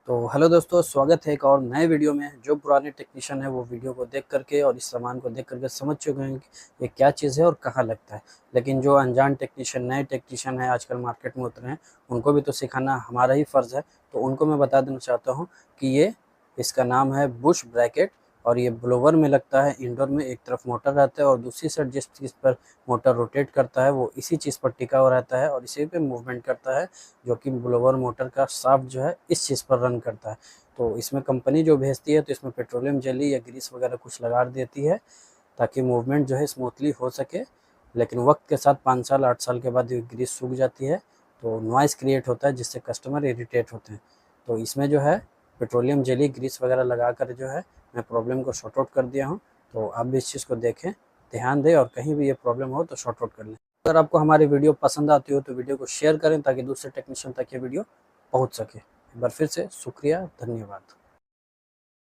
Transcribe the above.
तो हेलो दोस्तों, स्वागत है एक और नए वीडियो में। जो पुराने टेक्नीशियन है वो वीडियो को देख करके और इस सामान को देख करके समझ चुके हैं कि ये क्या चीज़ है और कहाँ लगता है। लेकिन जो अनजान टेक्नीशियन, नए टेक्नीशियन है, आजकल मार्केट में उतरे हैं, उनको भी तो सिखाना हमारा ही फ़र्ज़ है। तो उनको मैं बता देना चाहता हूँ कि इसका नाम है बुश ब्रैकेट और ये ब्लोवर में लगता है। इंडोर में एक तरफ मोटर रहता है और दूसरी साइड जिस चीज़ पर मोटर रोटेट करता है वो इसी चीज़ पर टिका हुआ रहता है और इसी पे मूवमेंट करता है, जो कि ब्लोवर मोटर का शाफ्ट जो है इस चीज़ पर रन करता है। तो इसमें कंपनी जो भेजती है तो इसमें पेट्रोलियम जेली या ग्रीस वगैरह कुछ लगा देती है ताकि मूवमेंट जो है स्मूथली हो सके। लेकिन वक्त के साथ 5 साल 8 साल के बाद ये ग्रीस सूख जाती है तो नॉइज़ क्रिएट होता है जिससे कस्टमर इरिटेट होते हैं। तो इसमें जो है पेट्रोलियम जेली ग्रीस वगैरह लगा कर जो है मैं प्रॉब्लम को सॉर्ट आउट कर दिया हूँ। तो आप भी इस चीज़ को देखें, ध्यान दें और कहीं भी ये प्रॉब्लम हो तो सॉर्ट आउट कर लें। अगर आपको हमारी वीडियो पसंद आती हो तो वीडियो को शेयर करें ताकि दूसरे टेक्नीशियन तक ये वीडियो पहुँच सके। एक बार फिर से शुक्रिया, धन्यवाद।